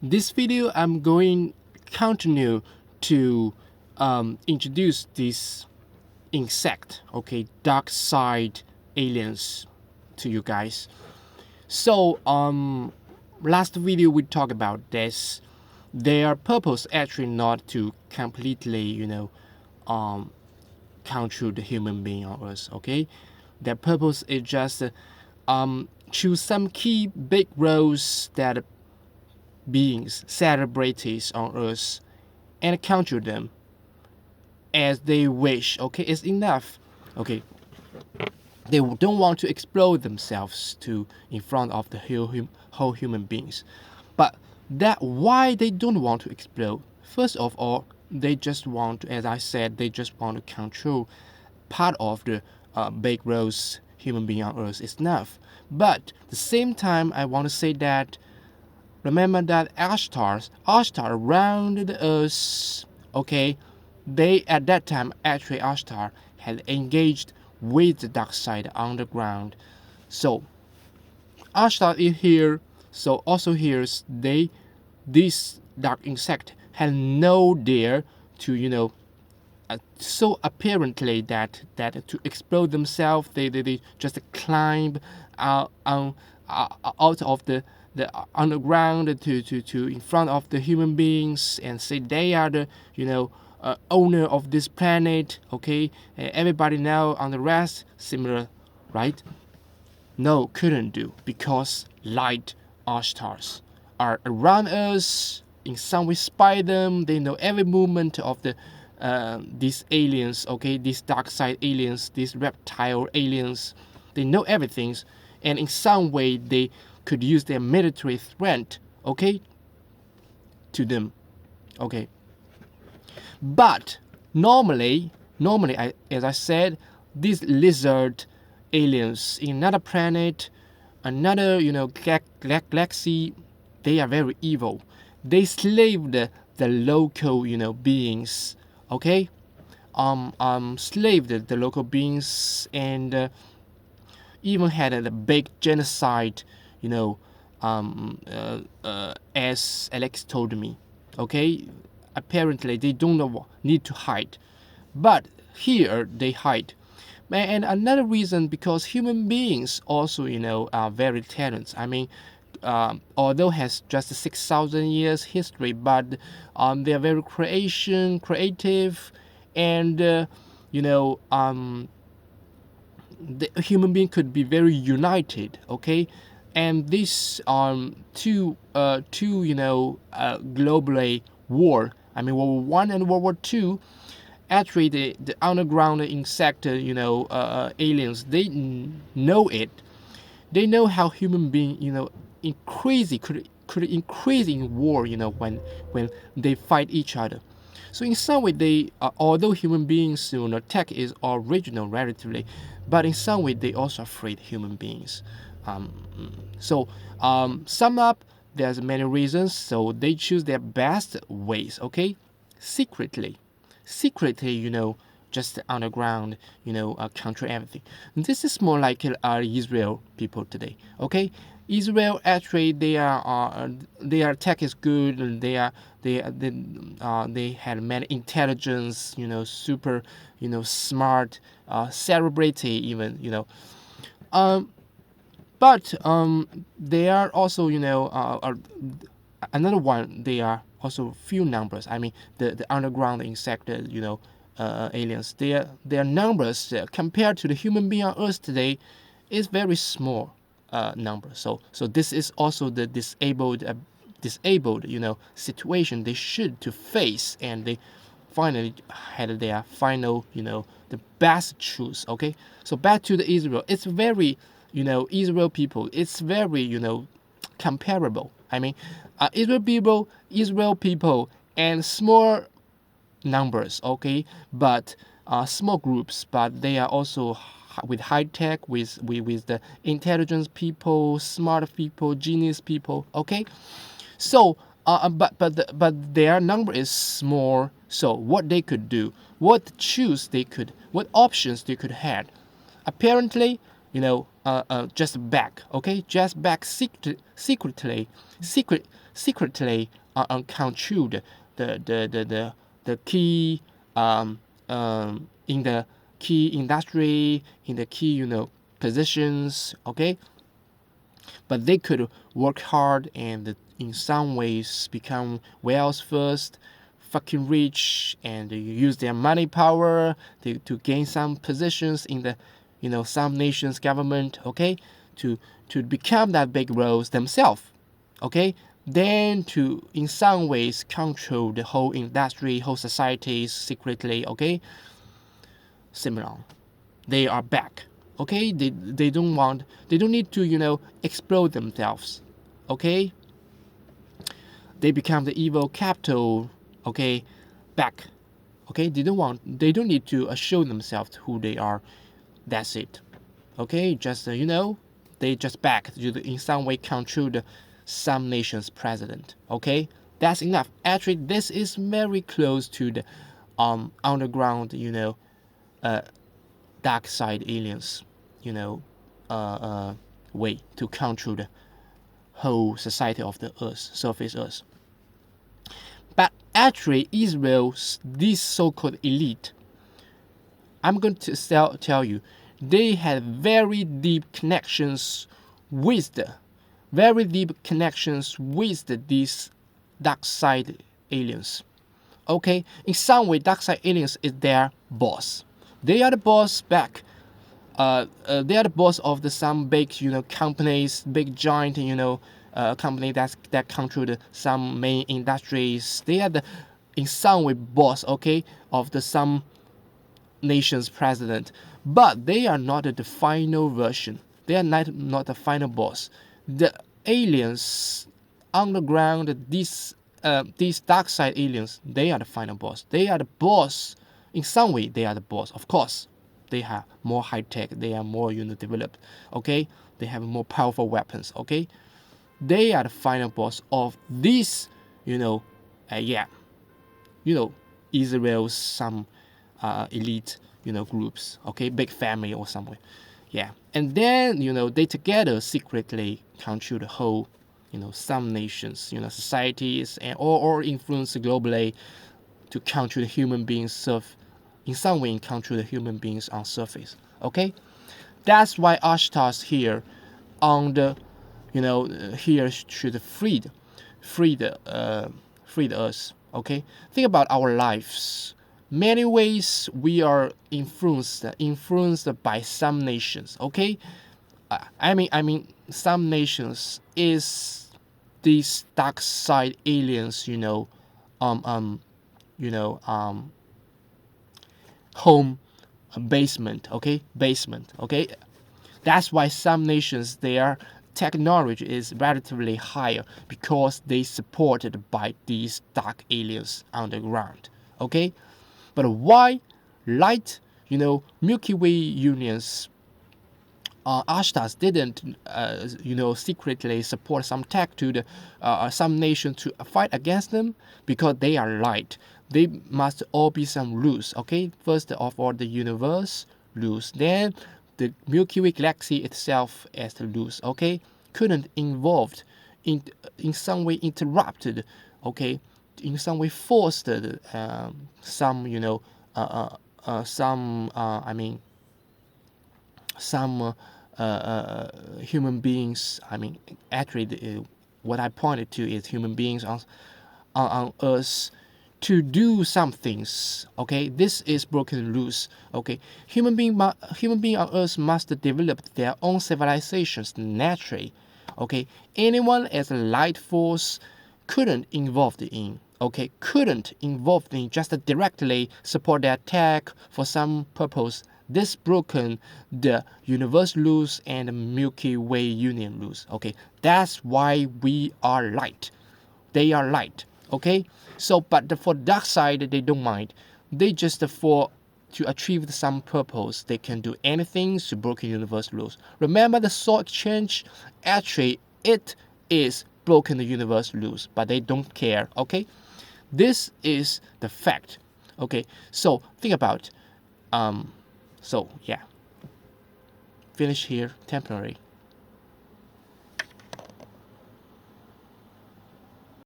This video I'm going continue to introduce this insect, okay, dark side aliens to you guys. So last video we talked about this. Their purpose actually not to completely, control the human being on Earth, okay? Their purpose is just choose some key big roles that beings, celebrities on Earth, and control them as they wish. Okay, it's enough. Okay, they don't want to explode themselves to in front of the whole human beings. But that why they don't want to explode? First of all, they just want, as I said, they just want to control part of the big roles human being on Earth is enough. But at the same time, I want to say that remember that Ashtar around the Earth, okay, they at that time actually Ashtar had engaged with the dark side underground. So Ashtar is here. So also here this dark insect had no dare to so apparently that to explode themselves they just climb out out of the underground to in front of the human beings and say they are the owner of this planet. Okay, everybody now on the rest similar, right? No, couldn't do because light or stars are around us. In some way, spy them. They know every movement of these aliens. Okay, these dark side aliens, these reptile aliens. They know everything, and in some way they could use their military threat. Okay, to them. Okay, but normally, as I said, these lizard aliens in another planet, another galaxy, they are very evil. They slaved the local beings. Okay, slaved the local beings and even had a big genocide. You know, as Alex told me. Okay, apparently they don't need to hide, but here they hide. And another reason because human beings also are very talented. I mean, although has just 6,000 years history, but they are very creative, and the human being could be very united. Okay, and these two globally war. I mean, World War I and World War II. Actually, the underground insect, aliens, they know it. They know how human being, increasing could increase in war, when they fight each other. So in some way, they although human beings, tech is original relatively, but in some way they also afraid human beings. Sum up, there's many reasons. So they choose their best ways. Okay, secretly, just underground, control everything. This is more like Israel people today. Okay, Israel actually their tech is good, and they had many intelligence, super, smart, celebrity even, but they are also another one. They are also few numbers. I mean the underground insect, aliens. Their numbers compared to the human being on Earth today is very small number. So this is also the disabled situation they should to face, and they finally had their final the best choice. Okay, so back to the Israel. It's very Israel people. It's very comparable. I mean, Israel people, and small numbers, okay, but small groups, but they are also with high tech, with the intelligence people, smart people, genius people, okay. So but their number is small. So what they could do, what options they could have, apparently just back, okay, just back secretly controlled the key in the key industry, in the key positions, okay, but they could work hard and in some ways become wealth first, fucking rich, and use their money power to gain some positions in the some nations government, okay, to become that big roles themselves, okay, then to in some ways control the whole industry, whole societies secretly, okay. Similar, they are back, okay. They don't need to explode themselves, okay. They become the evil capital, okay, back, okay. They don't need to show themselves who they are. That's it, okay. Just they just back to in some way control some nation's president, okay. That's enough. Actually, this is very close to the underground dark side aliens, you know, way to control the whole society of the Earth, surface Earth. But actually, Israel's this so-called elite, I'm going to tell you, they had very deep connections with these dark side aliens. Okay, in some way, dark side aliens is their boss. They are the boss back. They are the boss of some big, companies, big giant, company that control some main industries. They are in some way, boss, okay, of some nation's president. But they are not the final version. They are not the final boss. The aliens underground, these dark side aliens, they are the final boss. They are the boss. In some way, they are the boss. Of course, they have more high tech. They are more developed. Okay, they have more powerful weapons. Okay, they are the final boss of this. Yeah, Israel's some elite groups. Okay, big family or somewhere. Yeah, and then they together secretly control the whole some nations, societies, and or influence globally to control the human beings in some way control the human beings on surface. Okay, that's why Ashtar's here on the here should free us. Okay, think about our lives. Many ways we are influenced by some nations. Okay, I mean some nations is these dark side aliens, um um you know home basement, okay. That's why some nations their technology is relatively higher because they supported by these dark aliens underground, okay. But why light Milky Way unions Ashtas didn't, secretly support some tech to some nation to fight against them because they are light. They must all be some rules. Okay, first of all, the universe rules. Then the Milky Way galaxy itself as the rules. Okay, couldn't involved in some way interrupted. Okay, in some way forced some some I mean some human beings. I mean, actually, what I pointed to is human beings on Earth to do some things. Okay, this is broken rules. Okay, human being on Earth must develop their own civilizations naturally. Okay, anyone as a light force couldn't involve in just directly support their attack for some purpose. This broken the universe rules and Milky Way union rules. Okay, that's why we are light. They are light. Okay, so but for dark side they don't mind. They just for to achieve some purpose they can do anything to broken universe rules. Remember the soul exchange? Actually, it is broken the universe rules, but they don't care. Okay, this is the fact. Okay, so think about so yeah, finish here temporary.